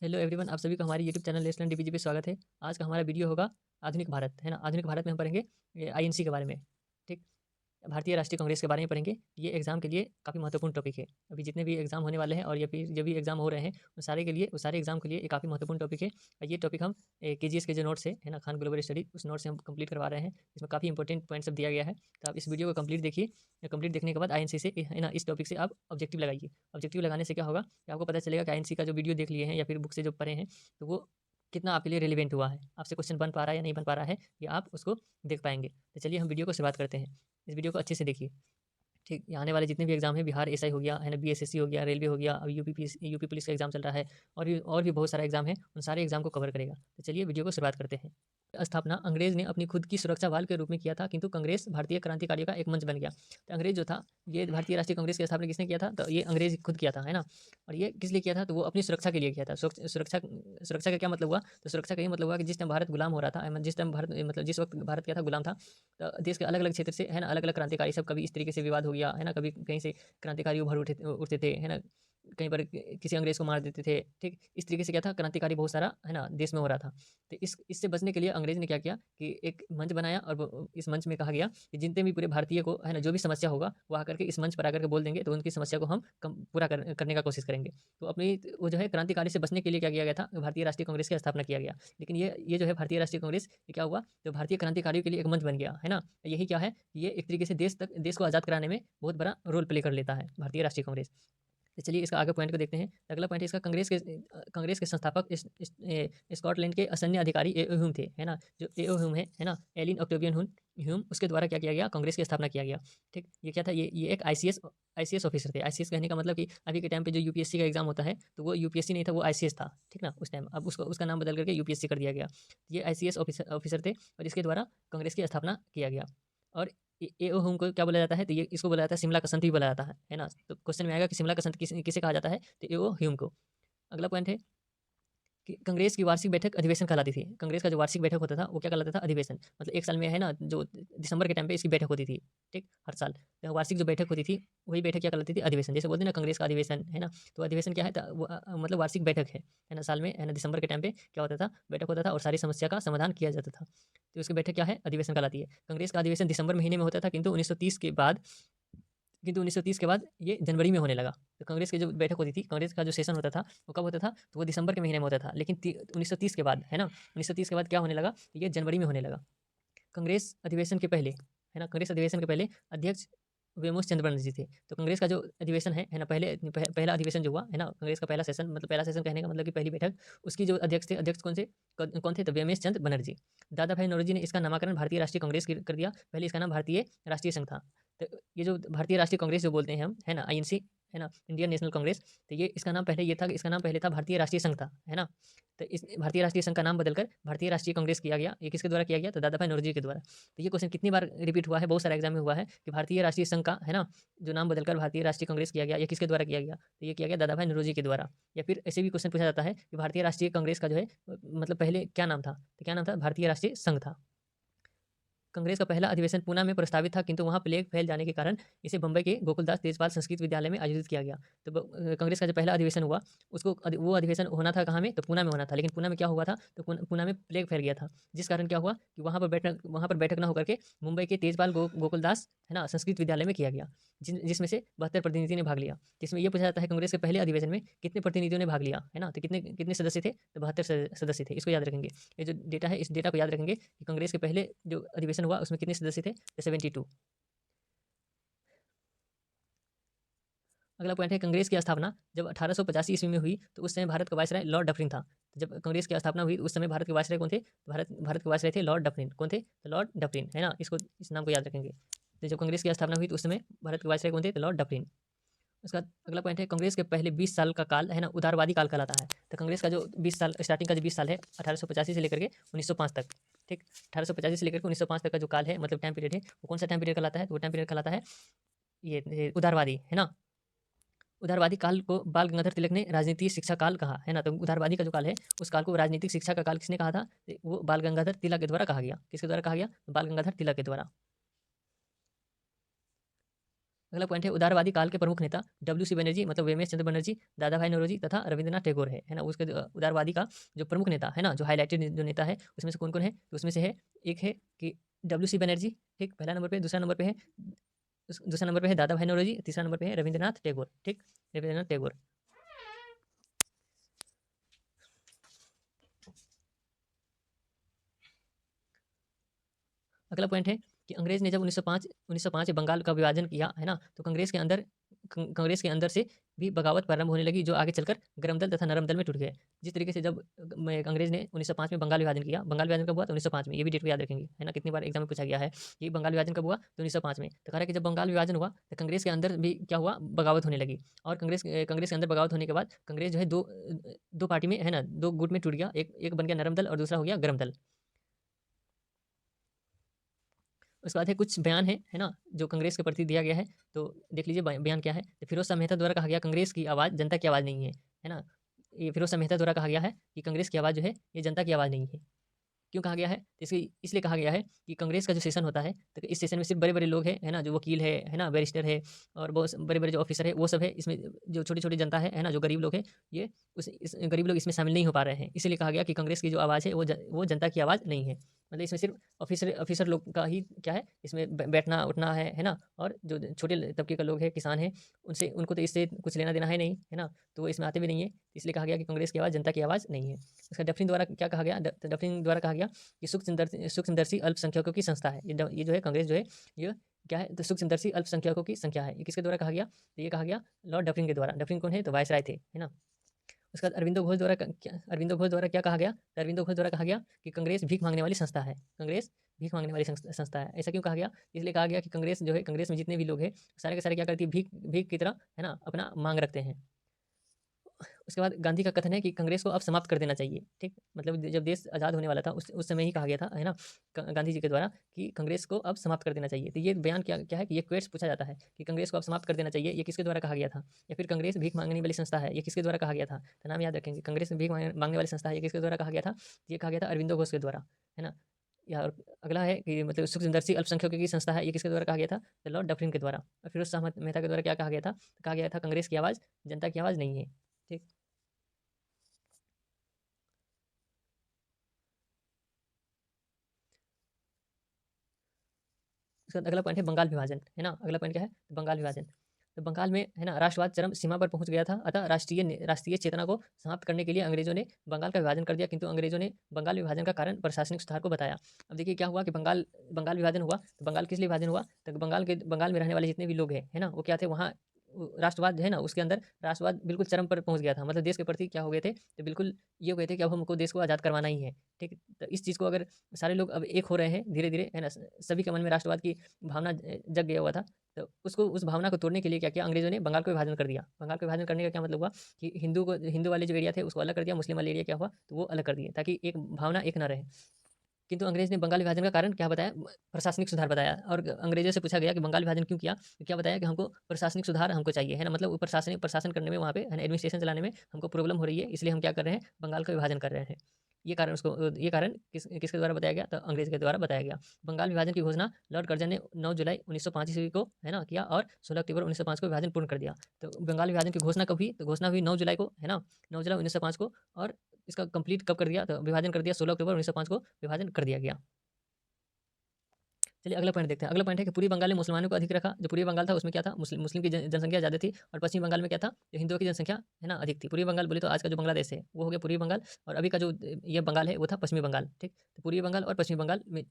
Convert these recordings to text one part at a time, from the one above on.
Hello everyone, आप सभी का हमारे यूट्यूब चैनल लेसन डीपीजी पे स्वागत है। आज का हमारा वीडियो होगा आधुनिक भारत, है ना? आधुनिक भारत में हम पढ़ेंगे आईएनसी के बारे में, ठीक? भारतीय राष्ट्रीय कांग्रेस के बारे में पढ़ेंगे। ये एग्ज़ाम के लिए काफ़ी महत्वपूर्ण टॉपिक है। अभी जितने भी एग्ज़ाम होने वाले हैं और या फिर जो भी एग्ज़ाम हो रहे हैं, उन सारे एग्ज़ाम के लिए ये काफ़ी महत्वपूर्ण टॉपिक है। और ये टॉपिक हम केजीएस के जो नोट्स है ना? खान ग्लोबल स्टडी, उस नोट से हम कंप्लीट करवा रहे हैं। इसमें काफ़ी इंपॉर्टेंट पॉइंट सब दिया गया है। तो आप इस वीडियो को कंप्लीट देखिए। कंप्लीट देखने के बाद आईएनसी से, है ना, इस टॉपिक से आप ऑब्जेक्टिव लगाइए। ऑब्जेक्टिव लगाने से क्या होगा कि आपको पता चलेगा कि आईएनसी का जो वीडियो देख लिए हैं या फिर बुक से जो पढ़े हैं, तो वो कितना आपके लिए रिलेवेंट हुआ है। आपसे क्वेश्चन बन पा रहा है या नहीं बन पा रहा है, ये आप उसको देख पाएँगे। तो चलिए हम वीडियो को शुरुआत करते हैं। इस वीडियो को अच्छे से देखिए। ठीक, ये आने वाले जितने भी एग्ज़ाम हैं, बिहार एसआई हो गया, है ना, बीएसएससी हो गया, रेलवे हो गया, अभी यूपी पुलिस का एग्ज़ाम चल रहा है और भी बहुत सारा एग्ज़ाम है, उन सारे एग्ज़ाम को कवर करेगा। तो चलिए वीडियो को शुरुआत करते हैं। स्थापना अंग्रेज़ ने अपनी खुद की सुरक्षा वाल के रूप में किया था, किंतु कांग्रेस भारतीय क्रांतिकारियों का एक मंच बन गया। तो अंग्रेज़ जो था, ये भारतीय राष्ट्रीय कांग्रेस की स्थापना किसने किया था? तो ये अंग्रेज़ खुद किया था, है ना? और ये किस लिए किया था? तो वो अपनी सुरक्षा के लिए किया था। सुरक्षा सुरक्षा का क्या मतलब हुआ? तो सुरक्षा का ये मतलब हुआ कि जिस टाइम भारत गुलाम हो रहा था, जिस टाइम भारत मतलब जिस वक़्त भारत क्या था, गुलाम था, तो देश के अलग-अलग क्षेत्र से, है ना, अलग-अलग क्रांतिकारी सब, कभी इस तरीके से विवाद हो गया, है ना, कभी कहीं से क्रांतिकारी उभर उठते थे, है ना, कहीं पर किसी अंग्रेज को मार देते थे, ठीक? इस तरीके से क्या था, क्रांतिकारी बहुत सारा, है ना, देश में हो रहा था। तो इससे बचने के लिए अंग्रेज ने क्या किया कि एक मंच बनाया और इस मंच में कहा गया कि जितने भी पूरे भारतीय को, है ना, जो भी समस्या होगा वो आकर के इस मंच पर आकर के बोल देंगे, तो उनकी समस्या को हम पूरा करने का कोशिश करेंगे। तो अपनी वो जो है क्रांतिकारी से बचने के लिए क्या किया गया था, भारतीय राष्ट्रीय कांग्रेस की स्थापना किया गया। लेकिन ये जो है भारतीय राष्ट्रीय कांग्रेस, ये क्या हुआ, तो भारतीय क्रांतिकारियों के लिए एक मंच बन गया, है ना? यही क्या है, ये एक तरीके से देश को आज़ाद कराने में बहुत बड़ा रोल प्ले कर लेता है भारतीय राष्ट्रीय कांग्रेस। तो चलिए इसका आगे पॉइंट को देखते हैं। अगला पॉइंट है इसका, कांग्रेस के संस्थापक स्कॉटलैंड के असन्य अधिकारी एओ ह्यूम थे, है ना? जो एओ ह्यूम है ना? एलिन ऑक्टेवियन ह्यूम, उसके द्वारा क्या किया गया, कांग्रेस की स्थापना किया गया। ठीक? ये क्या था, ये एक आईसीएस ऑफिसर थे। आईसीएस कहने का मतलब कि अभी के टाइम पे जो यूपीएससी का एग्जाम होता है, तो वो यूपीएससी नहीं था, वो आईसीएस था, ठीक ना, उस टाइम। अब उसका नाम बदल करके यूपीएससी कर दिया गया। ये आईसीएस ऑफिसर थे और इसके द्वारा कांग्रेस की स्थापना किया गया। और एओ ह्यूम को क्या बोला जाता है, तो ये इसको बोला जाता है शिमला का संत भी बोला जाता है ना? तो क्वेश्चन में आएगा कि शिमला का संत किसे कहा जाता है, तो एओ ह्यूम को। अगला पॉइंट है कि कांग्रेस की वार्षिक बैठक अधिवेशन कहलाती थी। कांग्रेस का जो वार्षिक बैठक होता था, वो क्या कहलाता था, अधिवेशन। मतलब 1 साल में, है ना, जो दिसंबर के टाइम पे इसकी बैठक होती थी, ठीक? हर साल। तो वार्षिक जो बैठक होती थी, वही बैठक क्या कहलाती थी, अधिवेशन। जैसे बोलते हैं ना कांग्रेस का अधिवेशन, है ना? तो अधिवेशन क्या है, तो वो मतलब वार्षिक बैठक है ना? साल में, है ना, दिसंबर के टाइम पे क्या होता था, बैठक होता था और सारी समस्या का समाधान किया जाता था। तो उसकी बैठक क्या है, अधिवेशन कहलाती है। कांग्रेस का अधिवेशन दिसंबर महीने में होता था, किंतु 1930 के बाद ये जनवरी में होने लगा। तो कांग्रेस की जो बैठक होती थी, कांग्रेस का जो सेशन होता था, वो कब होता था, तो वो दिसंबर के महीने में होता था। लेकिन 1930 के बाद, है ना, 1930 के बाद क्या होने लगा, ये जनवरी में होने लगा। कांग्रेस अधिवेशन के पहले, है ना, कांग्रेस अधिवेशन के पहले अध्यक्ष वेमोस चंद्र बनर्जी थे। तो कांग्रेस का जो अधिवेशन है ना, पहला अधिवेशन जो हुआ, है ना, कांग्रेस का पहला सेशन, मतलब पहला सेशन कहने का मतलब कि पहली बैठक, उसकी जो अध्यक्ष थे, अध्यक्ष कौन थे, तो वेमेश चंद्र बनर्जी। दादा भाई नौरोजी ने इसका नामकरण भारतीय राष्ट्रीय कांग्रेस कर दिया। पहले इसका नाम भारतीय राष्ट्रीय संघ था। तो ये जो भारतीय राष्ट्रीय कांग्रेस जो बोलते हैं हम, है ना, आईएनसी, है ना, इंडियन नेशनल कांग्रेस, तो ये इसका नाम पहले ये था, इसका नाम पहले था भारतीय राष्ट्रीय संघ था, है ना? तो इस भारतीय राष्ट्रीय संघ का नाम बदलकर भारतीय राष्ट्रीय कांग्रेस किया गया। ये किसके द्वारा किया गया, तो दादा भाई नौरोजी के द्वारा। तो ये क्वेश्चन कितनी बार रिपीट हुआ है, बहुत सारे एग्जाम में हुआ है कि भारतीय राष्ट्रीय संघ का, है ना, जो नाम बदलकर भारतीय राष्ट्रीय कांग्रेस किया गया, ये किसके द्वारा किया गया, तो ये किया गया दादा भाई नौरोजी के द्वारा। या फिर ऐसे भी क्वेश्चन पूछा जाता है कि भारतीय राष्ट्रीय कांग्रेस का जो है मतलब पहले क्या नाम था, तो क्या नाम था, भारतीय राष्ट्रीय संघ था। कांग्रेस का पहला अधिवेशन पूना में प्रस्तावित था, किंतु वहां प्लेग फैल जाने के कारण इसे बंबई के गोकुलदास तेजपाल संस्कृत विद्यालय में आयोजित किया गया। तो कांग्रेस का जो पहला अधिवेशन हुआ, वो अधिवेशन होना था कहाँ में, तो पूना में होना था। लेकिन पूना में क्या हुआ था, तो पूना में प्लेग फैल गया था, जिस कारण क्या हुआ कि वहां पर बैठक न होकर के मुंबई के तेजपाल गोकुलदास, है ना, संस्कृत विद्यालय में किया गया, जिसमें से 72 प्रतिनिधि ने भाग लिया। जिसमें यह पूछा जाता है कांग्रेस के पहले अधिवेशन में कितने प्रतिनिधियों ने भाग लिया, है ना, तो कितने कितने सदस्य थे, तो 72 सदस्य थे। इसको याद रखेंगे। ये जो डेटा है, इस डेटा को याद रखेंगे कि कांग्रेस के पहले जो अधिवेशन हुआ उसमें कितने सदस्य थे, तो 72। अगला पॉइंट है कांग्रेस की स्थापना जब 1885 ईस्वी में हुई, तो उस समय भारत का वायसराय लॉर्ड डफरिन था। तो जब कांग्रेस की स्थापना हुई, उस समय भारत के वायसराय कौन थे, तो भारत के वायसराय थे लॉर्ड डफरिन। कौन थे, तो लॉर्ड डफरिन, है ना, इसको इस नाम को याद रखेंगे। तो जब कांग्रेस की स्थापना हुई, तो उस समय भारत के वायसराय कौन थे, तो लॉर्ड डफरिन। उसका अगला पॉइंट है कांग्रेस के पहले 20 साल का काल, है ना, उदारवादी काल कहलाता है। तो कांग्रेस का जो 20 साल, स्टार्टिंग का जो 20 साल है, 1885 से लेकर के 1905 तक, ठीक, 1885 से लेकर के 1905 तक का जो काल है, मतलब टाइम पीरियड है, वो कौन सा टाइम पीरियड कहलाता है, तो वो टाइम पीरियड कहलाता है ये उदारवादी, है ना। उदारवादी काल को बाल गंगाधर तिलक ने राजनीति शिक्षा काल कहा, है ना। तो उदारवादी का जो काल है, उस काल को राजनीतिक शिक्षा का काल किसने कहा था, तो वो बाल गंगाधर तिलक के द्वारा कहा गया। किसके द्वारा कहा गया, बाल गंगाधर तिलक के द्वारा। अगला पॉइंट है उदारवादी काल के प्रमुख नेता डब्ल्यू.सी. बनर्जी मतलब वेमेश चंद्र बनर्जी, दादा भाई नौरोजी तथा रविंद्रनाथ टैगोर है ना? उसके उदारवादी का जो प्रमुख नेता है ना, जो हाइलाइटेड जो नेता है, उसमें से कौन-कौन है? तो उसमें से है, एक है कि डब्ल्यू.सी. बनर्जी, ठीक, पहला नंबर पे, दूसरा नंबर पे है दादा भाई नौरोजी, तीसरा नंबर पे है रविंद्रनाथ टैगोर, ठीक, रविंद्रनाथ टैगोर। अगला पॉइंट है कि अंग्रेज ने जब 1905 में बंगाल का विभाजन किया, है ना? तो कांग्रेस के अंदर से भी बगावत प्रारंभ होने लगी, जो आगे चलकर गरम दल तथा नरम दल में टूट गए। जिस तरीके से जब अंग्रेज ने 1905 में बंगाल विभाजन किया, बंगाल विभाजन कब हुआ? तो 1905 में, ये भी डेट को याद रखेंगे, है ना? कितनी बार एग्जाम में पूछा गया है कि बंगाल विभाजन कब हुआ? तो 1905 में। तो कह रहा है कि जब बंगाल विभाजन हुआ तो कांग्रेस के अंदर भी क्या हुआ? बगावत होने लगी। और कांग्रेस के अंदर बगावत होने के बाद कांग्रेस जो है दो पार्टी में, है ना, दो गुट में टूट गया। एक बन गया नरम दल और दूसरा हो गया गरम दल। उसके बाद है कुछ बयान है ना? जो कांग्रेस के प्रति दिया गया है, तो देख लीजिए बयान क्या है? तो फिरोज शाह मेहता द्वारा कहा गया कांग्रेस की आवाज़ जनता की आवाज़ नहीं है ना? ये फिरोज शाह मेहता द्वारा कहा गया है कि कांग्रेस की आवाज़ जो है ये जनता की आवाज़ नहीं है। क्यों कहा गया है? इसलिए कहा गया है कि कांग्रेस का जो सेशन होता है, तो इस सेशन में सिर्फ़ बड़े-बड़े लोग हैं, है ना? जो वकील है ना? बैरिस्टर है और बहुत बड़े-बड़े जो ऑफ़िसर है, वो सब है। इसमें जो छोटी-छोटी जनता है ना? जो गरीब लोग हैं, ये इस गरीब लोग इसमें शामिल नहीं हो पा रहे हैं। इसीलिए कहा गया कि कांग्रेस की जो आवाज़ है, वो जनता की आवाज़ नहीं है। मतलब इसमें सिर्फ़ ऑफ़िसर लोग का ही क्या है, इसमें बैठना-उठना है ना? और जो छोटे तबके का लोग हैं, किसान हैं, उनको तो इससे कुछ लेना-देना है नहीं, है ना? तो वो इसमें आते भी नहीं है। इसलिए कहा गया कि कांग्रेस की आवाज़ जनता की आवाज़ नहीं है। उसका डफरिन द्वारा क्या कहा गया? डफरिन द्वारा कहा गया कि सूक्ष्मदर्शी अल्पसंख्यकों की संस्था है। ये जो है कांग्रेस जो है, ये क्या है? तो सूक्ष्मदर्शी अल्पसंख्यकों की संख्या है। ये किसके द्वारा कहा गया? तो ये कहा गया लॉर्ड डफरिन के द्वारा। डफरिन कौन है? तो वायसराय थे, है ना? उसके बाद अरविंदो घोष द्वारा क्या कहा गया? तो अरविंदो घोष द्वारा कहा गया कि कांग्रेस भीख मांगने वाली संस्था है। कांग्रेस भीख मांगने वाली संस्था है। ऐसा क्यों कहा गया? इसलिए कहा गया कि कांग्रेस जो है, कांग्रेस में जितने भी लोग हैं, सारे के सारे क्या करती है? भीख भीख की तरह, है ना, अपना मांग रखते हैं। उसके बाद गांधी का कथन है कि कांग्रेस को अब समाप्त कर देना चाहिए, ठीक? मतलब जब देश आज़ाद होने वाला था, उस समय ही कहा गया था, है ना? गांधी जी के द्वारा कि कांग्रेस को अब समाप्त कर देना चाहिए। तो ये बयान क्या क्या है कि ये क्वेश्चन पूछा जाता है कि कांग्रेस को अब समाप्त कर देना चाहिए, ये किसके द्वारा कहा गया था? या फिर कांग्रेस भीख मांगने वाली संस्था है, ये किसके द्वारा कहा गया था? तो नाम याद रखेंगे, कांग्रेस भीख मांगने वाली संस्था है, ये किसके द्वारा कहा गया था? ये कहा गया था अरविंदो घोष के द्वारा, है ना? या और अगला है कि मतलब सूक्ष्मदर्शी अल्पसंख्यकों की संस्था है, ये किसके द्वारा कहा गया था? तो लॉर्ड डफरिन के द्वारा। और फिरोज शाह मेहता के द्वारा क्या कहा गया था? कहा गया था कांग्रेस की आवाज़ जनता की आवाज़ नहीं है, ठीक? उसके बाद अगला पॉइंट है बंगाल विभाजन, है ना? अगला पॉइंट क्या है? तो बंगाल विभाजन। तो बंगाल में, है ना, राष्ट्रवाद चरम सीमा पर पहुँच गया था, अतः राष्ट्रीय चेतना को समाप्त करने के लिए अंग्रेज़ों ने बंगाल का विभाजन कर दिया, किंतु अंग्रेज़ों ने बंगाल विभाजन का कारण प्रशासनिक सुधार को बताया। अब देखिए क्या हुआ कि बंगाल बंगाल विभाजन हुआ, तो बंगाल किस लिए विभाजन हुआ? तो बंगाल में रहने वाले जितने भी लोग हैं, है ना? वो क्या थे वहाँ, राष्ट्रवाद है ना, उसके अंदर राष्ट्रवाद बिल्कुल चरम पर पहुँच गया था। मतलब देश के प्रति क्या हो गए थे? तो बिल्कुल ये हो गए थे कि अब हमको देश को आज़ाद करवाना ही है, ठीक? तो इस चीज़ को अगर सारे लोग अब एक हो रहे हैं धीरे-धीरे, है ना? सभी के मन में राष्ट्रवाद की भावना जग गया हुआ था। तो उस भावना को तोड़ने के लिए क्या किया अंग्रेज़ों ने? बंगाल को विभाजन कर दिया। बंगाल को विभाजन करने का क्या मतलब हुआ कि हिंदू वाले जो एरिया थे उसको अलग कर दिया, मुस्लिम वाले एरिया क्या हुआ? तो वो अलग कर दिए ताकि एक भावना एक ना रहे। किंतु अंग्रेज़ ने बंगाल विभाजन का कारण क्या बताया? प्रशासनिक सुधार बताया। और अंग्रेज़ों से पूछा गया कि बंगाल विभाजन क्यों किया? तो क्या बताया कि हमको प्रशासनिक सुधार हमको चाहिए, है ना? मतलब वो प्रशासन करने में वहाँ पे, है ना, एडमिनिस्ट्रेशन चलाने में हमको प्रॉब्लम हो रही है, इसलिए हम क्या कर रहे हैं? बंगाल का विभाजन कर रहे हैं। ये कारण किसके द्वारा बताया गया? तो अंग्रेज़ के द्वारा बताया गया। बंगाल विभाजन की घोषणा लॉर्ड कर्जन ने 9 जुलाई 1905 ईस्वी को, है ना, किया और 16 अक्टूबर 1905 को विभाजन पूर्ण कर दिया। तो बंगाल विभाजन की घोषणा कब हुई? तो घोषणा हुई 9 जुलाई को, है ना? 9 जुलाई 1905 को। और इसका कंप्लीट कब कर दिया? तो विभाजन कर दिया 16 अक्टूबर 1905 को विभाजन कर दिया गया। चलिए अगला पॉइंट देखते हैं। अगला पॉइंट है कि पूर्वी बंगाल ने मुसलमानों को अधिक रखा। जो पूर्वी बंगाल था उसमें क्या था? मुस्लिम की जनसंख्या ज़्यादा थी। और पश्चिमी बंगाल में क्या था? जो हिंदुओं की जनसंख्या, है ना, अधिक थी। पूर्वी बंगाल बोले तो आज का जो बांग्लादेश है वो हो गया पूर्वी बंगाल, और अभी का जो ये बंगाल है वो था पश्चिमी बंगाल, ठीक? तो पूर्वी बंगाल और पश्चिमी बंगाल में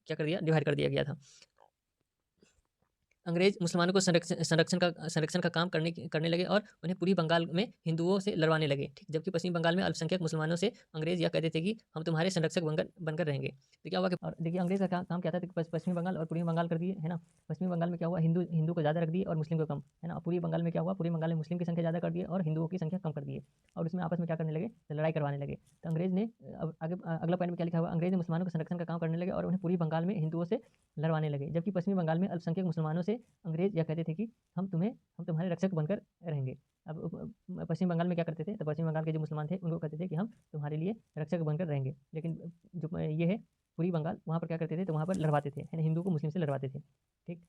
क्या कर दिया? डिवाइड कर दिया गया था। अंग्रेज मुसलमानों को संरक्षण का काम करने लगे और उन्हें पूर्वी बंगाल में हिंदुओं से लड़वाने लगे, ठीक? जबकि पश्चिमी बंगाल में अल्पसंख्यक मुसलमानों से अंग्रेज यह कहते थे कि हम तुम्हारे संरक्षक बनकर बनकर रहेंगे। तो क्या हुआ कि, और देखिए अंग्रेज का काम क्या था कि पश्चिमी बंगाल और पूर्वी बंगाल कर दिए, है ना? पश्चिमी बंगाल में क्या हुआ? हिंदू को ज़्यादा रख दिए और मुस्लिम को कम, है ना? और पूर्वी बंगाल में क्या हुआ? पूर्वी बंगाल में मुस्लिम की संख्या ज़्यादा कर दिए और हिंदुओं की संख्या कम कर दिए। और उसमें आपस में क्या करने लगे? तो लड़ाई करवाने लगे। तो अंग्रेज ने अब आगे अगला पॉइंट में क्या लिखा हुआ? अंग्रेज ने मुसलमानों के संरक्षण का काम करने लगे और उन्हें पूर्वी बंगाल में हिंदुओं से लड़वाने लगे, जबकि पश्चिमी बंगाल में अल्पसंख्यक मुसलमानों से अंग्रेज यह कहते थे कि हम तुम्हारे रक्षक बनकर रहेंगे। अब पश्चिम बंगाल में क्या करते थे? तो पश्चिम बंगाल के जो मुसलमान थे उनको कहते थे कि हम तुम्हारे लिए रक्षक बनकर रहेंगे। लेकिन जो ये है पूर्वी बंगाल, वहाँ पर क्या करते थे? तो वहाँ पर लड़वाते थे, है ना, हिंदू को मुस्लिम से लड़वाते थे, ठीक?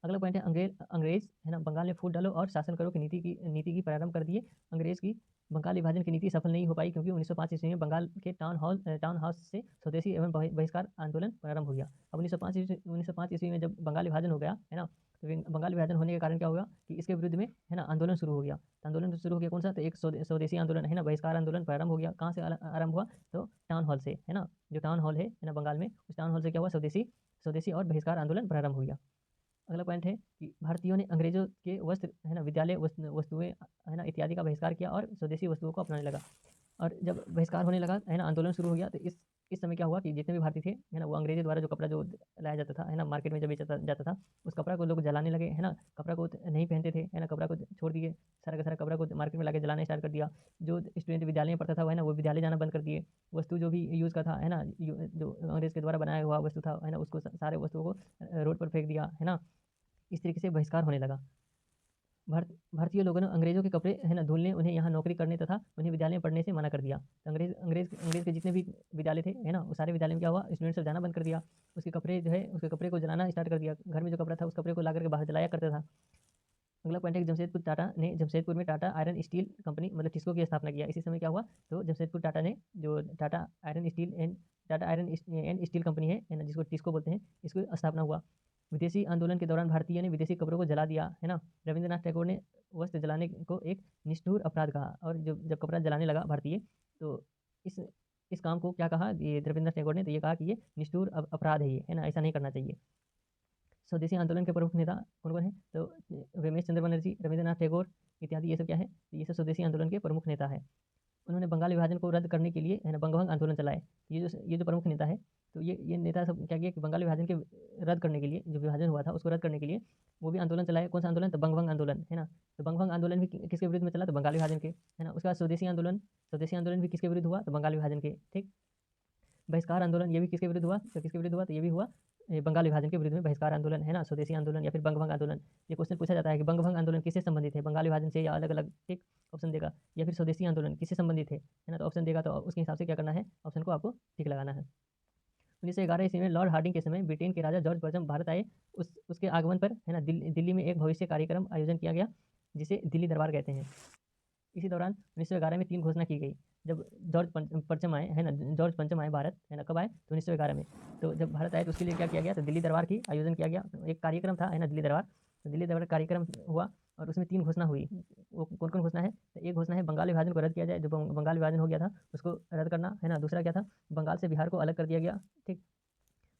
अगला पॉइंट है अंग्रेज है ना बंगाल में फूट डालो और शासन करो की नीति की प्रारंभ कर दिए। अंग्रेज की बंगाल विभाजन की नीति सफल नहीं हो पाई क्योंकि 1905 ईस्वी में बंगाल के टाउन हाउस से स्वदेशी एवं बहिष्कार आंदोलन प्रारंभ हो गया। अब 1905 ईस्वी में जब बंगाल विभाजन हो गया है ना, तो बंगाल विभाजन होने के कारण क्या होगा कि इसके विरुद्ध में है ना आंदोलन शुरू हो गया। तो आंदोलन शुरू हो गया कौन सा, तो एक स्वदेशी आंदोलन है ना, बहिष्कार आंदोलन प्रारंभ हो गया। कहाँ से आरंभ हुआ, तो टाउन हॉल से है ना, जो टाउन हॉल है ना बंगाल में, उस टाउन हॉल से क्या हुआ, स्वदेशी और बहिष्कार आंदोलन प्रारंभ हो गया। अगला पॉइंट है कि भारतीयों ने अंग्रेजों के वस्त्र है ना, विद्यालय वस्तुएं है ना इत्यादि का बहिष्कार किया और स्वदेशी वस्तुओं को अपनाने लगा। और जब बहिष्कार होने लगा है ना, आंदोलन शुरू हो गया, तो इस समय क्या हुआ कि जितने भी भारतीय थे है ना, वो अंग्रेजों द्वारा जो कपड़ा जो लाया जाता था है ना, मार्केट में जब बेचा जाता था, उस कपड़ा को लोग जलाने लगे है ना, कपड़ा को नहीं पहनते थे है ना, कपड़ा को छोड़ दिए, सारा का सारा कपड़ा को मार्केट में लाके जलाना स्टार्ट कर दिया। जो स्टूडेंट विद्यालय में पढ़ता था है ना, वो विद्यालय जाना बंद कर दिए। वस्तु जो भी यूज़ का था है ना, जो अंग्रेज के द्वारा बनाया हुआ वस्तु था है ना, उसको सारे वस्तुओं को रोड पर फेंक दिया है ना। इस तरीके से बहिष्कार होने लगा। भारतीय लोगों ने अंग्रेजों के कपड़े है ना धुलने, उन्हें यहाँ नौकरी करने तथा उन्हें विद्यालय में पढ़ने से मना कर दिया। तो अंग्रेज के जितने भी विद्यालय थे है ना, वो सारे विद्यालय में क्या हुआ, स्टूडेंट सब जाना बंद कर दिया। उसके कपड़े जो है, उसके कपड़े को जलाना स्टार्ट कर दिया। घर में जो कपड़ा था उस कपड़े को ला करके बाहर जलाया करता था। अगला पॉइंट है कि जमशेदपुर में टाटा आयरन स्टील कंपनी मतलब टिस्को की स्थापना किया। इसी समय क्या हुआ, तो जमशेदपुर टाटा ने जो Tata iron and steel company है ना, जिसको टिस्को बोलते हैं, इसको स्थापना हुआ। विदेशी आंदोलन के दौरान भारतीय ने विदेशी कपड़ों को जला दिया है ना। रविंद्रनाथ टैगोर ने वस्त्र जलाने को एक निष्ठुर अपराध कहा, और जब कपड़ा जलाने लगा भारतीय, तो इस इस काम को क्या कहा, ये रविंद्रनाथ टैगोर ने तो ये कहा कि ये निष्ठुर अपराध है, ये है ना, ऐसा नहीं करना चाहिए। स्वदेशी आंदोलन के प्रमुख नेता कौन कौन है, तो रमेश चंद्र बनर्जी, रविंद्रनाथ टैगोर इत्यादि, ये सब क्या है, तो ये सब स्वदेशी आंदोलन के प्रमुख नेता है। उन्होंने बंगाल विभाजन को रद्द करने के लिए है ना बंगभंग आंदोलन चलाए। ये जो प्रमुख नेता है, तो ये नेता सब क्या किया कि बंगाल विभाजन के रद्द करने के लिए, जो विभाजन हुआ था उसको रद्द करने के लिए वो भी आंदोलन चलाए। कौन सा आंदोलन, तो बंगभंग आंदोलन है ना। तो बंगभंग आंदोलन भी किसके विरुद्ध में चला, तो बंगाल विभाजन के है ना। उसके बाद स्वदेशी आंदोलन भी किसके विरुद्ध हुआ, तो बंगाल विभाजन के। ठीक, बहिष्कार आंदोलन ये भी किसके विरुद्ध हुआ, तो किसके विरुद्ध हुआ, तो ये भी हुआ बंगाल विभाजन के विरुद्ध में बहिष्कार आंदोलन है ना, स्वदेशी आंदोलन या फिर बंगभंग आंदोलन। ये क्वेश्चन पूछा जाता है कि बंगभंग आंदोलन किससे संबंधित है, बंगाल विभाजन से या अलग अलग, ठीक, ऑप्शन देगा। या फिर स्वदेशी आंदोलन किससे संबंधित है ना, तो ऑप्शन देगा, तो उसके हिसाब से क्या करना है, ऑप्शन को आपको ठीक लगाना है। 1911 ईस्वी में लॉर्ड हार्डिंग के समय ब्रिटेन के राजा जॉर्ज प्रथम भारत आए। उसके आगमन पर है ना दिल्ली में एक भविष्य कार्यक्रम आयोजन किया गया, जिसे दिल्ली दरबार कहते हैं। इसी दौरान 1911 में 3 घोषणा की गई। जब पंचम आए है ना, जॉर्ज पंचम आए भारत है ना, कब आए, तो 1911 में। तो जब भारत आए तो उसके लिए क्या किया गया, तो दिल्ली दरबार की आयोजन किया गया। एक कार्यक्रम था है ना, दिल्ली दरबार। तो दिल्ली दरबार कार्यक्रम हुआ और उसमें 3 घोषणा हुई। वो कौन कौन घोषणा है, तो एक घोषणा है बंगाल विभाजन को रद्द किया जाए, जो बंगाल विभाजन हो गया था उसको रद्द करना है ना। दूसरा क्या था, बंगाल से बिहार को अलग कर दिया गया। ठीक,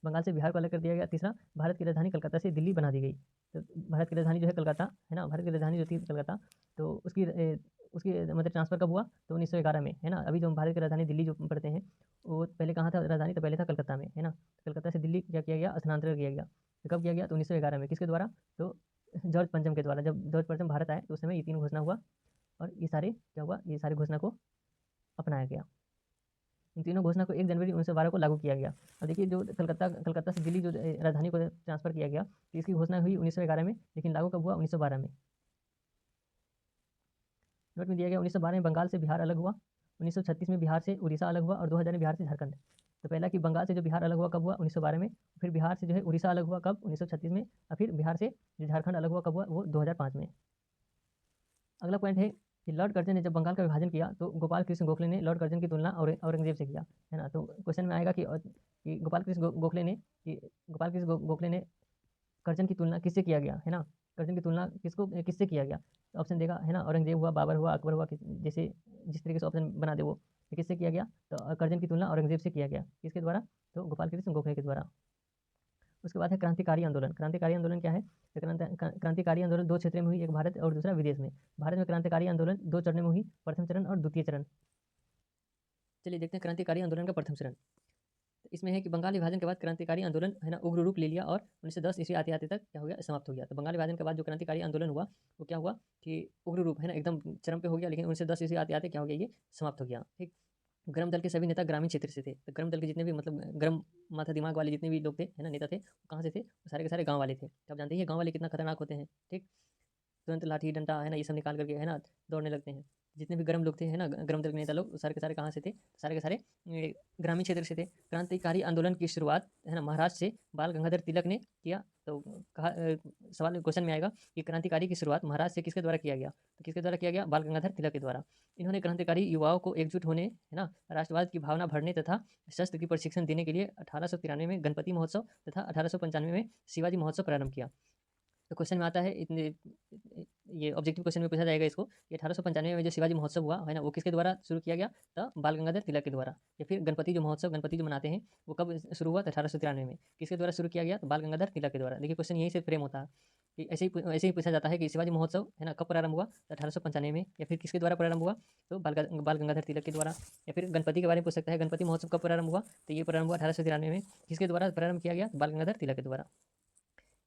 बंगाल से बिहार को अलग कर दिया गया। तीसरा, भारत की राजधानी कलकत्ता से दिल्ली बना दी गई। तो भारत की राजधानी जो है कलकत्ता है ना, भारत की राजधानी जो थी कलकत्ता, तो उसकी मतलब ट्रांसफर कब हुआ, तो 1911 में है ना। अभी जो भारत की राजधानी दिल्ली जो पढ़ते हैं, वो पहले कहाँ था राजधानी, तो पहले था कलकत्ता में है ना। कलकत्ता से दिल्ली क्या किया गया, स्थानांतरण किया गया। तो कब किया गया, तो 1911 में। किसके द्वारा, तो जॉर्ज पंचम के द्वारा। जब जॉर्ज पंचम भारत आए तो उस समय ये 3 घोषणा हुआ, और ये सारे क्या हुआ, ये सारी घोषणा को अपनाया गया। इन तीनों घोषणा को 1 जनवरी 1912 को लागू किया गया। अब देखिए, जो कलकत्ता से दिल्ली जो राजधानी को ट्रांसफर किया गया, तो इसकी घोषणा हुई 1911 में, लेकिन लागू कब हुआ, 1912 में। नोट में दिया गया 1912 में बंगाल से बिहार अलग हुआ, 1936 में बिहार से उड़ीसा अलग हुआ, और 2000 में बिहार से झारखंड। तो पहला कि बंगाल से जो बिहार अलग हुआ कब हुआ, 1912 में। फिर बिहार से जो है उड़ीसा अलग हुआ कब, 1936 में। और फिर बिहार से जो झारखंड अलग हुआ कब हुआ, वो 2005 में। अगला पॉइंट है कि लॉर्ड कर्जन ने जब बंगाल का विभाजन किया, तो गोपाल कृष्ण गोखले ने लॉर्ड कर्जन की तुलना औरंगजेब से किया है ना। तो क्वेश्चन में आएगा कि गोपाल कृष्ण गोखले ने कर्जन की तुलना किससे किया गया है ना। कर्जन की तुलना किससे किया गया, तो ऑप्शन देगा है ना, औरंगजेब हुआ, बाबर हुआ, अकबर हुआ, जैसे जिस तरीके से ऑप्शन बना दे वो। तो किससे किया गया, तो कर्जन की तुलना औरंगजेब से किया गया। किसके द्वारा, तो गोपाल कृष्ण गोखले के द्वारा। उसके बाद है क्रांतिकारी आंदोलन। क्रांतिकारी आंदोलन क्या है, तो क्रांतिकारी आंदोलन 2 क्षेत्रों में हुई, एक भारत और दूसरा विदेश में। भारत में क्रांतिकारी आंदोलन 2 चरणों में हुई, प्रथम चरण और द्वितीय चरण। चलिए देखते हैं क्रांतिकारी आंदोलन का प्रथम चरण। तो इसमें है कि बंगाल विभाजन के बाद क्रांतिकारी आंदोलन है ना उग्र रूप ले लिया, और 1910 ईस्वी आते आते तक क्या हो गया, समाप्त हो गया। तो बंगाल विभाजन के बाद जो क्रांतिकारी आंदोलन हुआ, वो क्या हुआ कि उग्र रूप है ना एकदम चरम पे हो गया, लेकिन 1910 ईस्वी आते आते क्या हो गया, ये समाप्त हो गया। ठीक, गर्म दल के सभी नेता ग्रामीण क्षेत्र से थे। तो गर्म दल के जितने भी मतलब गर्म माथा दिमाग वाले जितने भी लोग थे है ना, नेता थे, वो कहाँ से थे, वो सारे के सारे गाँव वाले थे। तो आप जानते हैं गाँव वाले कितना खतरनाक होते हैं। ठीक, तुरंत लाठी डंडा है ना ये सब निकाल करके है ना दौड़ने लगते हैं। जितने भी गर्म लोग थे, है ना, गर्म दल के नेता लोग सारे के सारे कहाँ से थे? सारे के सारे ग्रामीण क्षेत्र से थे। क्रांतिकारी आंदोलन की शुरुआत, है ना, महाराष्ट्र से बाल गंगाधर तिलक ने किया। तो कहा सवाल क्वेश्चन में आएगा कि क्रांतिकारी की शुरुआत महाराष्ट्र से किसके द्वारा किया गया? तो किसके द्वारा किया गया? बाल गंगाधर तिलक के द्वारा। इन्होंने क्रांतिकारी युवाओं को एकजुट होने, है ना, राष्ट्रवाद की भावना भरने तथा शस्त्र की प्रशिक्षण देने के लिए 1893 में गणपति महोत्सव तथा 1895 में शिवाजी महोत्सव प्रारंभ किया। तो क्वेश्चन में आता है, इतने ये ऑब्जेक्टिव क्वेश्चन में पूछा जाएगा इसको कि 1895 में जो शिवाजी महोत्सव हुआ, है ना, वो किसके द्वारा शुरू किया गया? तो बाल गंगाधर तिलक के द्वारा। या फिर गणपति जो महोत्सव, गणपति जो मनाते हैं, वो कब शुरू हुआ? तो 1893 में। किसके द्वारा शुरू किया गया? तो बाल गंगाधर तिलक के द्वारा। देखिए क्वेश्चन यहीं से फ्रेम होता है कि ऐसे ही पूछा जाता है कि शिवाजी महोत्सव, है ना, कब प्रारंभ हुआ? तो 1895 में। या फिर किसके द्वारा प्रारंभ हुआ? तो बाल गंगाधर तिलक के द्वारा। या फिर गणपति के बारे में पूछ सकता है, गणपति महोत्सव कब प्रारंभ हुआ? तो ये प्रारंभ हुआ 1893 में। किसके द्वारा प्रारंभ किया गया? बाल गंगाधर तिलक के द्वारा।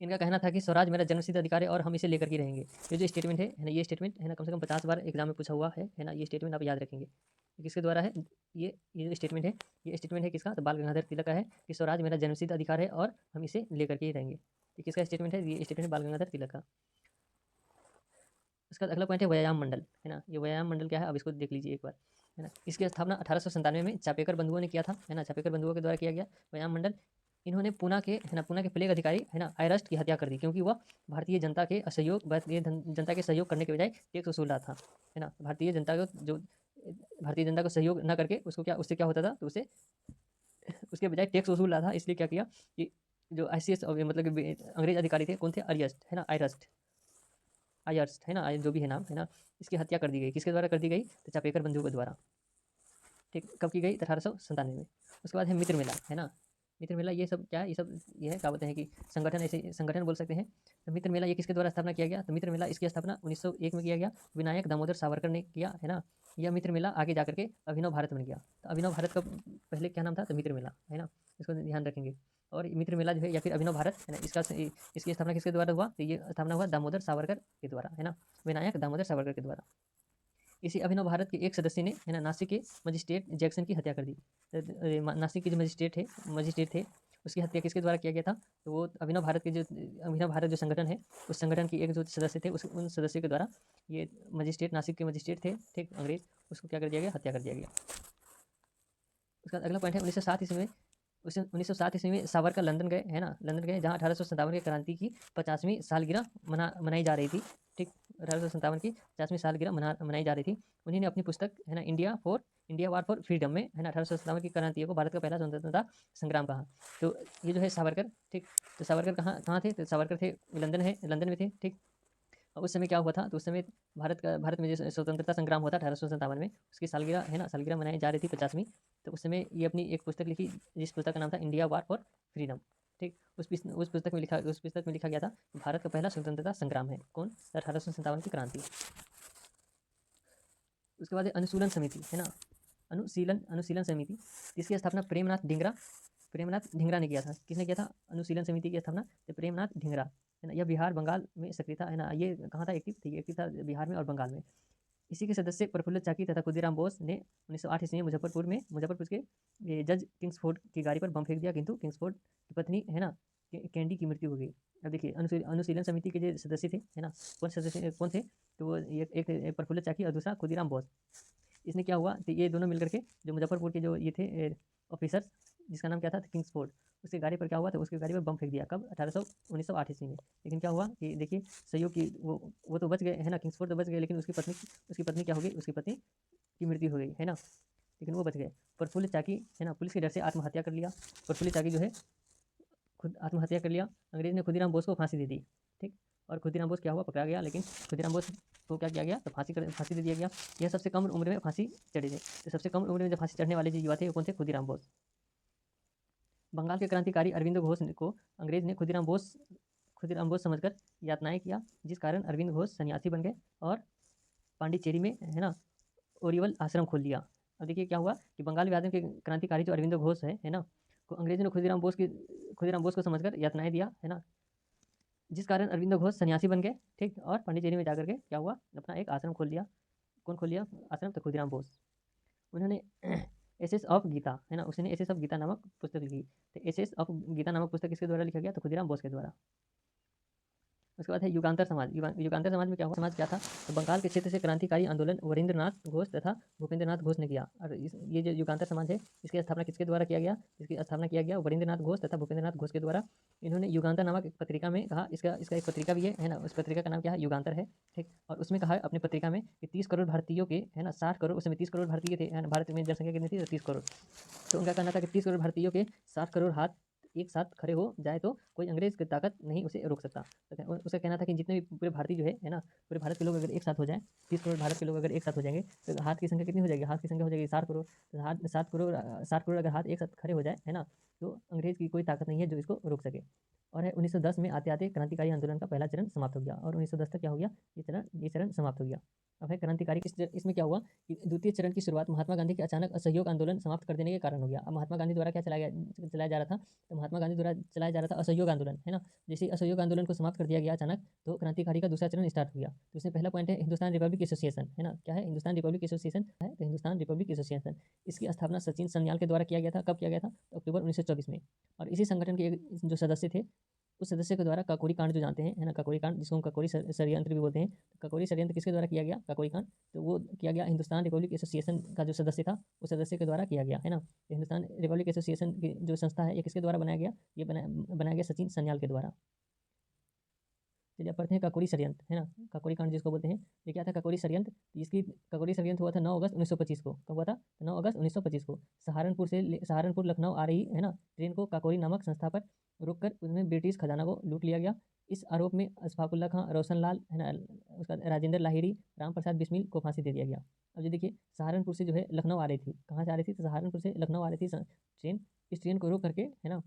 इनका कहना था कि स्वराज मेरा जन्मसिद्ध अधिकार है और हम इसे लेकर के रहेंगे। ये जो स्टेटमेंट है ना, ये स्टेटमेंट, है ना, कम से कम 50 बार एग्जाम में पूछा हुआ है ना, ये स्टेटमेंट आप याद रखेंगे। किसके द्वारा है? ये जो स्टेटमेंट है, ये स्टेटमेंट है किसका? तो बाल गंगाधर तिलक का है कि स्वराज मेरा जन्मसिद्ध अधिकार है और हम इसे लेकर के ही रहेंगे। ये किसका स्टेटमेंट है? ये स्टेटमेंट बाल गंगाधर तिलक का। इसका अगला पॉइंट है व्यायाम मंडल, है ना। ये व्यायाम मंडल क्या है? अब इसको देख लीजिए एक बार, है ना। इसकी स्थापना 1897 में चापेकर बंधुओं ने किया था, है ना, चापेकर बंधुओं के द्वारा किया गया व्यायाम मंडल। इन्होंने पूना के प्लेग अधिकारी, है ना, आयरस्ट की हत्या कर दी, क्योंकि वह भारतीय जनता के सहयोग करने के बजाय टैक्स वसूल रहा था, है ना। भारतीय जनता को सहयोग न करके उससे क्या होता था? तो उसे उसके बजाय टैक्स वसूल रहा था। इसलिए क्या किया कि जो ICS मतलब कि अंग्रेज अधिकारी थे, कौन थे? अरियस्ट, है ना, आयर्स्ट, है ना, जो भी है नाम, है ना, इसकी हत्या कर दी गई। किसके द्वारा कर दी गई? तो चापेकर बंधुओं के द्वारा। ठीक, कब की गई? 1897 में। उसके बाद है मित्र मेला, है ना। मित्र मेला ये सब क्या है? ये है, क्या बोलते हैं कि संगठन, ऐसे संगठन बोल सकते हैं। तो मित्र मेला ये किसके द्वारा स्थापना किया गया? तो मित्र मेला इसकी स्थापना 1901 में किया गया, विनायक दामोदर सावरकर ने किया, है ना। यह मित्र मेला आगे जाकर के अभिनव भारत बन गया। तो अभिनव भारत का पहले क्या नाम था? तो मित्र मेला, है ना, इसको ध्यान रखेंगे। और मित्र मेला जो है या फिर अभिनव भारत, है ना, इसकी स्थापना किसके द्वारा हुआ? तो ये स्थापना हुआ दामोदर सावरकर के द्वारा, है ना, विनायक दामोदर सावरकर के द्वारा। इसी अभिनव भारत के एक सदस्य ने, है ना, नासिक के मजिस्ट्रेट जैक्सन की हत्या कर दी। नासिक के जो मजिस्ट्रेट थे, उसकी हत्या किसके द्वारा किया गया था? तो वो अभिनव भारत जो संगठन है, उस संगठन के एक जो सदस्य थे, उन सदस्यों के द्वारा ये नासिक के मजिस्ट्रेट थे, ठीक, अंग्रेज, उसको क्या कर दिया गया? हत्या कर दिया गया। उसका अगला पॉइंट है 1907 ईस्वी में 1907 ईस्वी में सावरकर लंदन गए, है ना, लंदन गए, जहाँ 1857 की क्रांति की 50वीं सालगिरह मनाई जा रही थी। ठीक, 1857 की 50वीं सालगिरह मनाई जा रही थी। उन्होंने अपनी पुस्तक, है ना, इंडिया वार फॉर फ्रीडम में, है ना, 1857 की क्रांति को भारत का पहला स्वतंत्रता संग्राम कहा। तो ये जो है सावरकर, ठीक, तो सावरकर कहाँ थे? तो सावरकर थे लंदन में थे, ठीक। उस समय क्या हुआ था? तो उस समय भारत में जो स्वतंत्रता संग्राम हुआ था 1857 में, उसकी सालगिरह, है ना, सालगिरह मनाई जा रही थी 50वीं। तो उस समय ये अपनी एक पुस्तक लिखी, जिस पुस्तक का नाम था इंडिया वार फॉर फ्रीडम। ठीक, उस पुस्तक में लिखा गया था भारत का पहला स्वतंत्रता संग्राम है कौन? 1857 की क्रांति। उसके बाद अनुशीलन समिति, है ना, अनुशीलन समिति, इसकी स्थापना प्रेमनाथ ढींगरा ने किया था। किसने किया था अनुशीलन समिति की स्थापना? तो प्रेमनाथ ढींगरा, है ना। यह बिहार बंगाल में सक्रिय था, है ना। ये कहाँ था एक्टिव? थी एक्टिव था बिहार में और बंगाल में। इसी के सदस्य प्रफुल्ल चाकी तथा खुदीराम बोस ने 1908 ईस्वी में मुजफ्फरपुर के जज किंग्सफोर्ड की गाड़ी पर बम फेंक दिया, किंतु किंग्सफोर्ड की पत्नी, है ना, कैंडी की मृत्यु हो गई। अब देखिए अनुशीलन समिति के जो सदस्य थे, है ना, कौन थे? तो वो एक प्रफुल्ल चाकी और दूसरा खुदीराम बोस। इसने क्या हुआ? तो ये दोनों मिलकर के जो मुजफ्फरपुर के जो ये थे ऑफिसर्स, जिसका नाम क्या था? किंग्सफोर्ड, उसकी गाड़ी पर क्या हुआ? तो उसकी गाड़ी पर बम फेंक दिया। कब? 1908 ईस्वी में। लेकिन क्या हुआ कि देखिए सहयोग की वो तो बच गए, है ना, किंग्सफोर्ड तो बच गए, लेकिन उसकी पत्नी क्या हो गई? उसकी पत्नी की मृत्यु हो गई, है ना, लेकिन वो बच गए। प्रफुल्ल चाकी, है ना, पुलिस के डर से आत्महत्या कर लिया। प्रफुल्ल चाकी जो है खुद आत्महत्या कर लिया। अंग्रेज ने खुदीराम बोस को फांसी दे दी। ठीक, और खुदीराम बोस क्या हुआ? पकड़ा गया, लेकिन खुदीराम बोस को क्या किया गया? तो फांसी दे दिया गया। यह सबसे कम उम्र में फांसी चढ़े थे। तो सबसे कम उम्र में जो फांसी चढ़ने वाले जो युवा थे वो कौन थे? खुदीराम बोस। बंगाल के क्रांतिकारी अरविंद घोष को अंग्रेज ने खुदीराम बोस समझकर यातनाएं किया, जिस कारण अरविंद घोष सन्यासी बन गए और पांडिचेरी में, है ना, ओरिवल आश्रम खोल लिया। अब देखिए क्या हुआ कि बंगाल विभाजन के क्रांतिकारी जो अरविंद घोष है ना, को अंग्रेजों ने खुदीराम बोस को समझकर यातनाएं दिया, है ना, जिस कारण अरविंद घोष सन्यासी बन गए। ठीक, और पांडिचेरी में जाकर के क्या हुआ? अपना एक आश्रम खोल लिया। कौन खोल लिया आश्रम? तो खुदीराम बोस। उन्होंने एसेस ऑफ गीता, है ना, उसने एसेस ऑफ गीता नामक पुस्तक लिखी। तो एसेस ऑफ गीता नामक पुस्तक किसके द्वारा लिखा गया? तो खुदीराम बोस के द्वारा। उसके बाद है युगांतर समाज। युगांतर समाज में क्या हुआ, समाज क्या था, तो बंगाल के क्षेत्र से क्रांतिकारी आंदोलन वरिंद्रनाथ घोष तथा भूपेंद्रनाथ घोष ने किया। और ये जो युगांतर समाज है इसकी स्थापना किसके द्वारा किया गया, इसकी स्थापना किया गया वरिंद्रनाथ घोष तथा भूपेंद्रनाथ घोष के द्वारा। इन्होंने युगांतर नामक एक पत्रिका में कहा, इसका इसका एक पत्रिका भी है ना, उस पत्रिका का नाम क्या है, युगांतर है, ठीक। और उसमें कहा अपनी पत्रिका में कि 30 करोड़ भारतीयों के, है ना, 60 करोड़, उस समय 30 करोड़ भारतीय थे, है ना, भारत में जनसंख्या कितनी थी, 30 करोड़। तो उनका कहना था कि 30 करोड़ भारतीयों के 60 करोड़ हाथ एक साथ खड़े हो जाए तो कोई अंग्रेज की ताकत नहीं उसे रोक सकता। तो उसका कहना था कि जितने भी पूरे भारतीय जो है ना, पूरे भारत के लोग अगर एक साथ हो जाएं, 30 करोड़ भारत के लोग अगर एक साथ हो जाएंगे तो हाथ की संख्या कितनी हो जाएगी, हाथ की संख्या हो जाएगी 60 करोड़। तो हाथ 60 करोड़ अगर हाथ एक साथ खड़े हो जाए, है ना, तो अंग्रेज की कोई ताकत नहीं है जो इसको रोक सके। और है 1910 में आते आते क्रांतिकारी आंदोलन का पहला चरण समाप्त हो गया, और 1910 तक क्या हो गया, ये चरण समाप्त हो गया। अब है क्रांतिकारी, इसमें क्या हुआ कि द्वितीय चरण की शुरुआत महात्मा गांधी के अचानक असहयोग आंदोलन समाप्त कर देने के कारण हो गया। अब महात्मा गांधी द्वारा क्या चलाया जा रहा था, तो महात्मा गांधी द्वारा चलाया जा रहा था असहयोग आंदोलन, है ना। जैसे असहयोग आंदोलन को समाप्त कर दिया गया अचानक, तो क्रांतिकारी का दूसरा चरण स्टार्ट हो गया। तो इसमें पहला पॉइंट है हिंदुस्तान रिपब्लिक एसोसिएशन, है ना, क्या है, हिंदुस्तान रिपब्लिक एसोसिएशन है, तो हिंदुस्तान रिपब्लिक एसोसिएशन, इसकी स्थापना सचिन सन्याल के द्वारा किया गया था। कब किया गया था, तो अक्टूबर 1924 में। और इसी संगठन के जो सदस्य थे, उस सदस्य के द्वारा काकोरी कांड जो जानते हैं, है ना, काकोरी कांड जिसको हम काकोरी षड्यंत्र भी बोलते हैं, तो काकोरी षड्यंत्र किसके द्वारा किया गया, काकोरी कांड, तो वो किया गया हिंदुस्तान रिपब्लिक एसोसिएशन का जो सदस्य था उस सदस्य के द्वारा किया गया, है ना। हिंदुस्तान रिपब्लिक एसोसिएशन की जो संस्था है ये किसके द्वारा बनाया गया, ये बनाया गया सचिन सन्याल के द्वारा। चलिए अब पढ़ते हैं काकोरी षड्यंत्र, है ना, काकोरी कांड जिसको बोलते हैं। ये क्या था काकोरी षड्यंत्र, इसकी काकोरी षड्यंत्र हुआ था 9 अगस्त 1925 को। कब हुआ था, 9 अगस्त 1925 को। सहारनपुर लखनऊ आ रही, है ना, ट्रेन को काकोरी नामक संस्था पर रोककर उसमें ब्रिटिश खजाना को लूट लिया गया। इस आरोप में अशफाकुल्ला खां, रोशन लाल, है ना, उसका राजेंद्र लाहिड़ी, राम प्रसाद बिस्मिल को फांसी दे दिया गया। अब ये देखिए सहारनपुर से जो है लखनऊ आ रही थी, कहाँ से आ रही थी, तो सहारनपुर से लखनऊ आ रही थी ट्रेन। इस ट्रेन को रोक करके, है ना,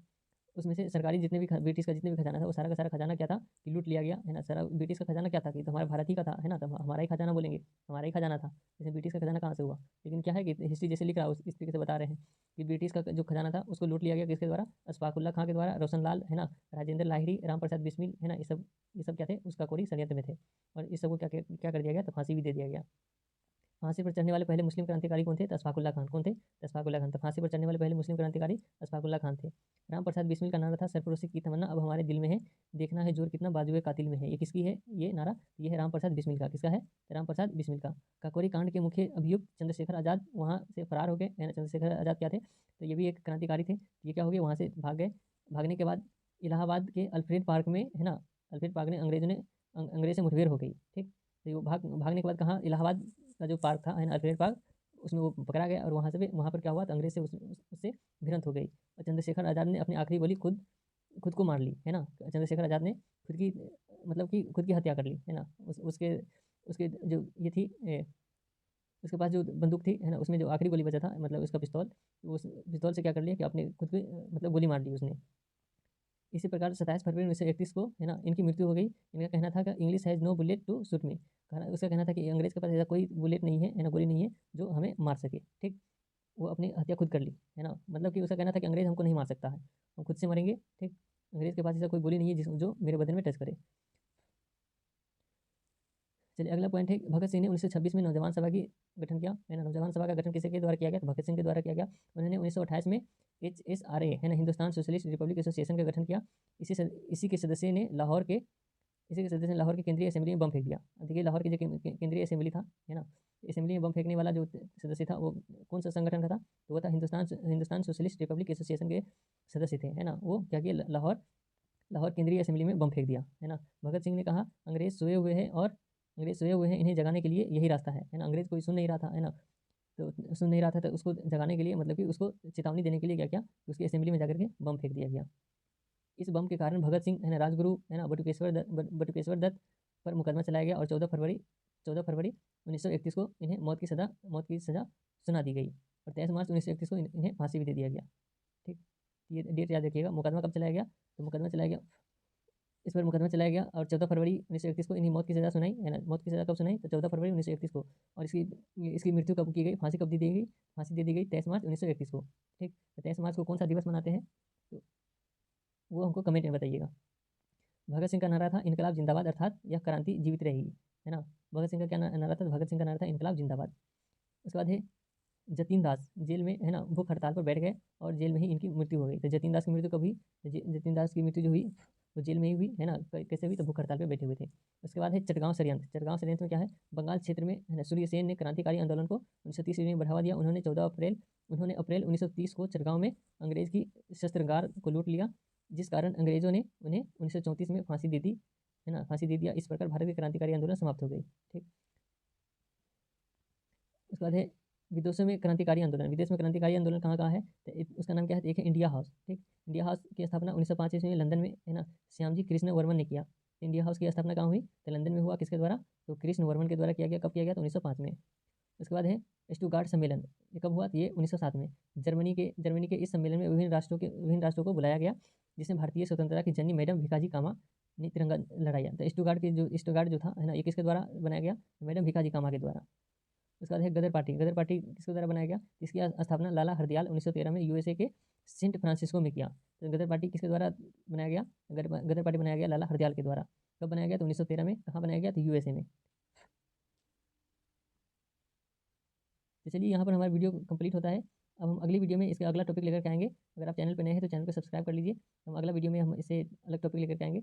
उसमें से सरकारी जितने भी ब्रिटिश का जितने भी खजाना था वो सारा का सारा खजाना क्या था कि लूट लिया गया, है ना। सारा ब्रिटिश का खजाना क्या था कि तो हमारे भारत ही का था, है ना, तो हमारा ही खजाना बोलेंगे, हमारा ही खजाना था। जैसे ब्रिटिश का खजाना कहाँ से हुआ, लेकिन क्या है कि हिस्ट्री जैसे लिख रहा है इस तरीके से बता रहे हैं कि ब्रिटिश का जो खजाना था उसको लूट लिया गया किसके द्वारा, अशफाकुल्ला खां के द्वारा, रोशन लाल, है ना, राजेंद्र लाहिड़ी, राम प्रसाद बिस्मिल, है ना, ये सब क्या थे, उस काकोरी षड्यंत्र में थे। और इस सबको क्या क्या कर दिया गया, तो फांसी भी दे दिया गया। फांसी पर चढ़ने वाले पहले मुस्लिम क्रांतिकारी कौन थे, तो अशफाकुल्ला खान। कौन थे, तो अशफाकुल्ला खान। तो फांसी पर चढ़ने वाले पहले मुस्लिम क्रांतिकारी अशफाकुल्ला खान थे। राम प्रसाद बिस्मिल का नारा था सरफरोशी की तमन्ना अब हमारे दिल में है, देखना है जोर कितना बाजुए कातिल में है। ये किसकी है ये नारा, ये है राम प्रसाद बिस्मिल का। किसका है, तो राम प्रसाद बिस्मिल का। काकोरी कांड के मुख्य अभियुक्त चंद्रशेखर आजाद वहाँ से फरार हो गए, है ना। चंद्रशेखर आजाद क्या थे, तो ये भी एक क्रांतिकारी थे। ये क्या हो गए, वहाँ से भाग गए। भागने के बाद इलाहाबाद के अल्फ्रेड पार्क में, है ना, अल्फ्रेड पार्क में अंग्रेज से मुठभेड़ हो गई, ठीक। तो वो भागने के बाद कहाँ, इलाहाबाद का जो पार्क था, है ना, अल्फ्रेड पार्क, उसमें वो पकड़ा गया। और वहाँ पर क्या हुआ, तो अंग्रेज से उससे भिड़ंत हो गई। और चंद्रशेखर आज़ाद ने अपनी आखिरी गोली खुद खुद को मार ली, है ना। चंद्रशेखर आज़ाद ने खुद की, मतलब कि खुद की हत्या कर ली, है ना। उसके उसके जो ये थी उसके पास जो बंदूक थी, है ना, उसमें जो आखिरी गोली बचा था, मतलब उसका पिस्तौल, उस पिस्तौल से क्या कर लिया कि अपने खुद की मतलब गोली मार ली उसने। इसी प्रकार 27 फरवरी 1931 को, है ना, इनकी मृत्यु हो गई। इनका कहना था कि English has no bullet to shoot me, उसका कहना था कि अंग्रेज के पास ऐसा कोई बुलेट नहीं है ना, गोली नहीं है जो हमें मार सके, ठीक। वो अपनी हत्या खुद कर ली, है ना, मतलब कि उसका कहना था कि अंग्रेज हमको नहीं मार सकता है, हम खुद से मरेंगे, ठीक। अंग्रेज के पास ऐसा कोई गोली नहीं है जो मेरे बदन में टच करे। चलिए अगला पॉइंट है भगत सिंह ने 1926 में नौजवान सभा की गठन किया, है ना। नौजवान सभा का गठन किसी के द्वारा किया गया, तो भगत सिंह के द्वारा किया गया। उन्होंने 1928 में HSRA, है ना, हिंदुस्तान सोशलिस्ट रिपब्लिक एसोसिएशन का गठन किया। इसी के सदस्य ने लाहौर के केंद्रीय असेंबली में बम फेंक दिया। देखिए लाहौर की जो केंद्रीय असेंबली था, है ना, असेंबली में बम फेंकने वाला जो सदस्य था वो कौन सा संगठन का था, तो वो था हिंदुस्तान सोशलिस्ट रिपब्लिक एसोसिएशन के सदस्य थे, है ना। वो क्या किया, लाहौर केंद्रीय असेंबली में बम फेंक दिया, है ना। भगत सिंह ने कहा अंग्रेज सोए हुए हैं इन्हें जगाने के लिए यही रास्ता है ना। अंग्रेज कोई सुन नहीं रहा था, है ना, तो सुन नहीं रहा था, तो उसको जगाने के लिए, मतलब कि उसको चेतावनी देने के लिए क्या किया, उसकी असेंबली में जाकर के बम फेंक दिया गया। इस बम के कारण भगत सिंह, है ना, राजगुरु, है ना, बटुकेश्वर दत्त पर मुकदमा चलाया गया। और 14 फरवरी 1931 को इन्हें मौत की सज़ा सुना दी गई। और 23 मार्च 1931 को इन्हें फांसी भी दे दिया गया, ठीक। ये डेट याद रखिएगा। मुकदमा कब चलाया गया, तो मुकदमा चलाया गया, इस पर मुकदमा चलाया गया और 14 फरवरी 1931 को इन्हें मौत की सज़ा सुनाई, है ना। मौत की सज़ा कब सुनाई, तो 14 फरवरी 1931 को। और इसकी मृत्यु कब की गई, फांसी कब दी गई, फांसी दे दी गई 23 मार्च 1931 को, ठीक। तो 23 मार्च को कौन सा दिवस मनाते हैं, तो वो हमको कमेंट में बताइएगा। भगत सिंह का नारा था इनकलाब जिंदाबाद, अर्थात यह क्रांति जीवित रहेगी, है ना। भगत सिंह का क्या नारा था, भगत सिंह का नारा था इनकलाब जिंदाबाद। उसके बाद है जतीन दास, जेल में, है ना, भूख हड़ताल पर बैठ गए और जेल में ही इनकी मृत्यु हो गई। तो जतीन दास की मृत्यु कब हुई, जतीन दास की मृत्यु जो हुई वो जेल में ही हुई, है ना, कैसे हुई, तो भूख हड़ताल पे बैठे हुए थे। उसके बाद है चटगांव षड्यंत्र। चटगांव षड्यंत्र में क्या है, बंगाल क्षेत्र में, है ना, सूर्यसेन ने क्रांतिकारी आंदोलन को 1930 ईस्वी में बढ़ावा दिया। उन्होंने अप्रैल 1930 को चटगांव में अंग्रेज की शस्त्रागार को लूट लिया, जिस कारण अंग्रेजों ने उन्हें 1934 में फांसी दे दी, है ना, फांसी दे दिया। इस प्रकार भारत की क्रांतिकारी आंदोलन समाप्त हो गई। ठीक। उसके बाद है विदेशों में क्रांतिकारी आंदोलन। विदेश में क्रांतिकारी आंदोलन कहाँ कहाँ है, तो उसका नाम क्या है, एक है इंडिया हाउस। ठीक। इंडिया हाउस की स्थापना 1905 ईस्वी में लंदन में, है ना, श्यामजी कृष्ण वर्मन ने किया। इंडिया हाउस की स्थापना कहाँ हुई, तो लंदन में हुआ। किसके द्वारा, तो कृष्ण वर्मन के द्वारा किया गया। कब किया गया, तो 1905 में। उसके बाद है स्टुटगार्ट सम्मेलन। ये कब हुआ, तो ये 1907 में। जर्मनी के इस सम्मेलन में विभिन्न राष्ट्रों को बुलाया गया, जिसमें भारतीय स्वतंत्रता की जननी मैडम भिकाजी कामा ने तिरंगा लहराया। तो स्टुटगार्ट जो था, है ना, ये किसके द्वारा बनाया गया, मैडम भिकाजी कामा के द्वारा। उसके बाद है गदर पार्टी। गदर पार्टी किसके द्वारा बनाया गया, इसकी स्थापना लाला हरदयाल 1913 में यूएसए के सेंट फ्रांसिस्को में किया। तो गदर पार्टी किसके द्वारा बनाया गया, गदर पार्टी बनाया गया लाला हरदयाल के द्वारा। कब बनाया गया, तो 1913 में। कहाँ बनाया गया, तो यूएसए में। तो चलिए यहाँ पर हमारा वीडियो कंप्लीट होता है। अब हम अगली वीडियो में इसका अगला टॉपिक लेकर के आएंगे। अगर आप चैनल पर नए हैं तो चैनल को सब्सक्राइब कर लीजिए। हम अगला वीडियो में हम इसे अलग टॉपिक लेकर के आएंगे।